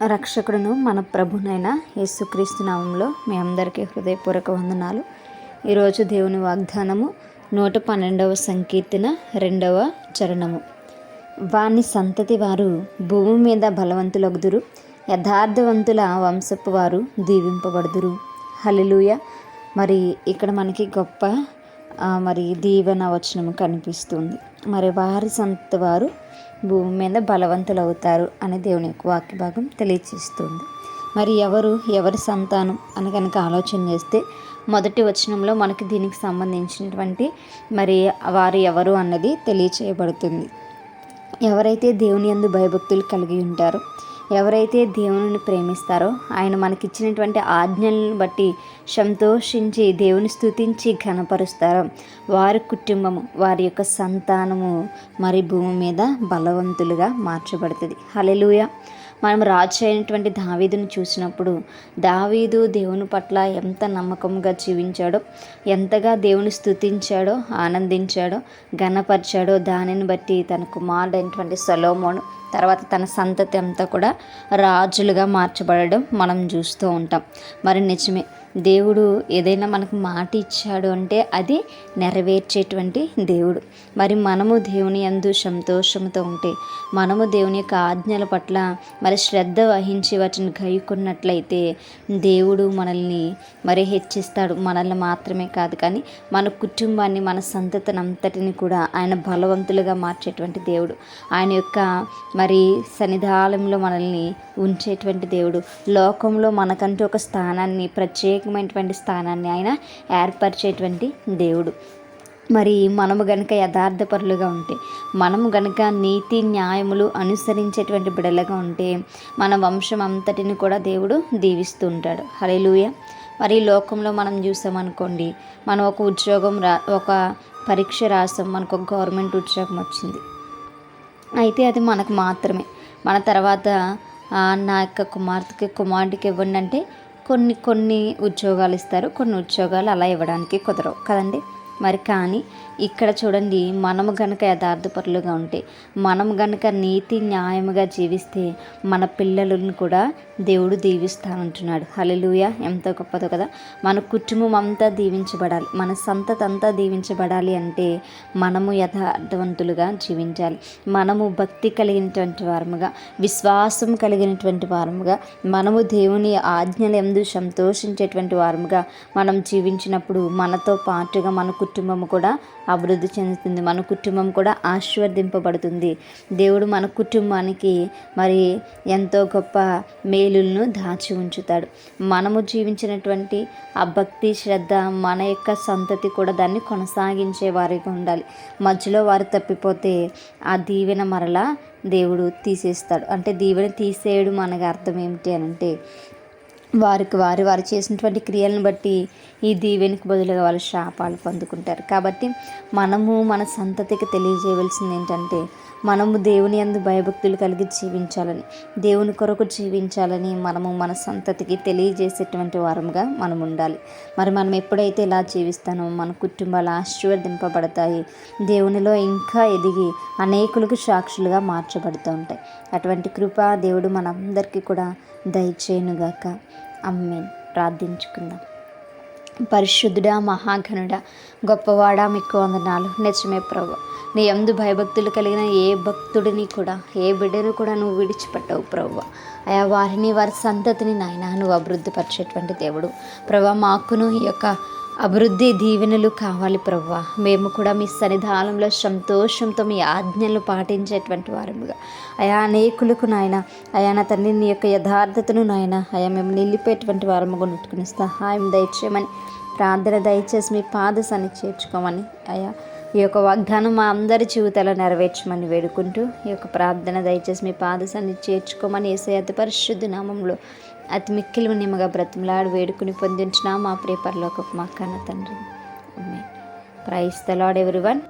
రక్షకుడును మన ప్రభునైన యేసుక్రీస్తు నామంలో మీ అందరికీ హృదయపూర్వక వందనాలు. ఈరోజు దేవుని వాగ్దానము 112వ సంకీర్తన 2వ చరణము. వాని సంతతి వారు భూమి మీద బలవంతులగుదురు, యథార్థవంతుల వంశపు వారు దీవింపబడుదురు. హల్లెలూయా. మరి ఇక్కడ మనకి గొప్ప దీవెన వచనము కనిపిస్తుంది. మరి వారి సంతతి వారు భూమి మీద బలవంతులు అవుతారు అని దేవుని యొక్క వాక్య భాగం తెలియచేస్తుంది. మరి ఎవరి సంతానం అని కనుక ఆలోచన చేస్తే మొదటి వచనంలో మనకి దీనికి సంబంధించినటువంటి వారు ఎవరు అన్నది తెలియచేయబడుతుంది. ఎవరైతే దేవుని యందు భయభక్తులు కలిగి ఉంటారో, ఎవరైతే దేవుని ప్రేమిస్తారో, ఆయన మనకిచ్చినటువంటి ఆజ్ఞలను బట్టి సంతోషించి దేవుని స్తుతించి ఘనపరుస్తారో, వారి కుటుంబము, వారి యొక్క సంతానము భూమి మీద బలవంతులుగా మార్చబడుతుంది. హల్లెలూయా. మనం రాజు అయినటువంటి దావీదును చూసినప్పుడు దావీదు దేవుని పట్ల ఎంత నమ్మకంగా జీవించాడో, ఎంతగా దేవుని స్తుతించాడో, ఆనందించాడో, ఘనపరిచాడో, దానిని బట్టి తన కుమారుడైనటువంటి సొలొమోను తర్వాత తన సంతతి అంతా కూడా రాజులుగా మార్చబడడం మనం చూస్తూ ఉంటాం. మరి నిజమే, దేవుడు ఏదైనా మనకు మాట ఇచ్చాడు అంటే అది నెరవేర్చేటువంటి దేవుడు. మరి మనము దేవుని యందు సంతోషంతో ఉంటే, మనము దేవుని యొక్క ఆజ్ఞల పట్ల శ్రద్ధ వహించి వాటిని గైకొన్నట్లయితే దేవుడు మనల్ని హెచ్చిస్తాడు. మనల్ని మాత్రమే కాదు కానీ మన కుటుంబాన్ని, మన సంతతిని అంతటిని కూడా ఆయన బలవంతులుగా మార్చేటువంటి దేవుడు. ఆయన యొక్క సన్నిధానంలో మనల్ని ఉంచేటువంటి దేవుడు. లోకంలో మనకంటూ ఒక స్థానాన్ని, ప్రత్యేకమైనటువంటి స్థానాన్ని ఆయన ఏర్పరిచేటువంటి దేవుడు. మనము గనుక యథార్థపరులుగా ఉంటే, మనము గనుక నీతి న్యాయములు అనుసరించేటువంటి బిడలుగా ఉంటే, మన వంశం అంతటిని కూడా దేవుడు దీవిస్తూ ఉంటాడు. హల్లెలూయా. లోకంలో మనం చూసామనుకోండి, మనం ఒక ఉద్యోగం ఒక పరీక్ష రాసాం, మనకు ఒక గవర్నమెంట్ ఉద్యోగం వచ్చింది. అయితే అది మనకు మాత్రమే. మన తర్వాత నా యొక్క కుమారుడికి ఇవ్వండి అంటే కొన్ని ఉద్యోగాలు ఇస్తారు, కొన్ని ఉద్యోగాలు అలా ఇవ్వడానికి కుదరవు కదండి. కానీ ఇక్కడ చూడండి, మనము గనక యథార్థపరులుగా ఉంటే, మనము గనక నీతి న్యాయముగా జీవిస్తే మన పిల్లలను కూడా దేవుడు దీవిస్తానంటున్నాడు. హల్లెలూయా. ఎంతో గొప్పదో కదా. మన కుటుంబం అంతా దీవించబడాలి, మన సంతతి అంతా దీవించబడాలి అంటే మనము యథార్థవంతులుగా జీవించాలి. మనము భక్తి కలిగినటువంటి వారముగా, విశ్వాసం కలిగినటువంటి వారముగా, మనము దేవుని ఆజ్ఞల యందు సంతోషించేటువంటి వారముగా మనం జీవించినప్పుడు మనతో పాటుగా మన కుటుంబము కూడా అభివృద్ధి చెందుతుంది, మన కుటుంబం కూడా ఆశీర్వదింపబడుతుంది. దేవుడు మన కుటుంబానికి ఎంతో గొప్ప మేలులను దాచి ఉంచుతాడు. మనము జీవించినటువంటి ఆ భక్తి శ్రద్ధ మన యొక్క సంతతి కూడా దాన్ని కొనసాగించే వారిగా ఉండాలి. మధ్యలో వారు తప్పిపోతే ఆ దీవెన మరలా దేవుడు తీసేస్తాడు. అంటే దీవెన తీసేయడం అనగా అర్థం ఏమిటి అని అంటే, వారు చేసినటువంటి క్రియలను బట్టి ఈ దీవెనికి బదులుగా వాళ్ళు శాపాలు పొందుకుంటారు. కాబట్టి మనము మన సంతతికి తెలియజేయవలసింది ఏంటంటే, మనము దేవుని యందు భయభక్తులు కలిగి జీవించాలని, దేవుని కొరకు జీవించాలని మనము మన సంతతికి తెలియజేసేటువంటి వారముగా మనం ఉండాలి. మనం ఎప్పుడైతే ఇలా జీవిస్తానో మన కుటుంబాలు ఆశీర్వదింపబడతాయి, దేవునిలో ఇంకా ఎదిగి అనేకులకు సాక్షులుగా మార్చబడుతూ ఉంటాయి. అటువంటి కృప దేవుడు మనందరికీ కూడా దయచేయునుగాక. ఆమేన్. ప్రార్థించుకుందాం. పరిశుద్ధుడా, మహాఘనుడా, గొప్పవాడా, మీకు వందనాలు. నిజమే ప్రభువా, నీ యందు భయభక్తులు కలిగిన ఏ భక్తుడిని కూడా, ఏ బిడ్డను కూడా నువ్వు విడిచిపెట్టవు ప్రభువా. వారిని, వారి సంతతిని నాయన నువ్వు అభివృద్ధిపరిచేటువంటి దేవుడు ప్రభువా. మాకును ఈ యొక్క అభివృద్ధి దీవెనలు కావాలి ప్రభువా. మేము కూడా మీ సన్నిధానంలో సంతోషంతో మీ ఆజ్ఞలు పాటించేటువంటి వారముగా అనేకులకు నాయన నా తండ్రి నీ యొక్క యథార్థతను నాయన మేము నిలిపేటువంటి వారముగా నెట్టుకుని సహాయం దయచేయమని ప్రార్థన దయచేసి మీ పాద సన్నిధికి చేర్చుకోమని ఈ యొక్క వాగ్దానం మా అందరి జీవితాల్లో నెరవేర్చమని వేడుకుంటూ ఈ యొక్క ప్రార్థన దయచేసి మీ పాద సన్నిధికి చేర్చుకోమని యేసయ్య అతి పరిశుద్ధ నామంలో అతి మిక్కిలి నిమ్మగా బ్రతిమలాడి వేడుకుని పొందించిన మా ప్రియ పరలోకపు మా కన్న తండ్రి. Amen. Praise the lord everyone.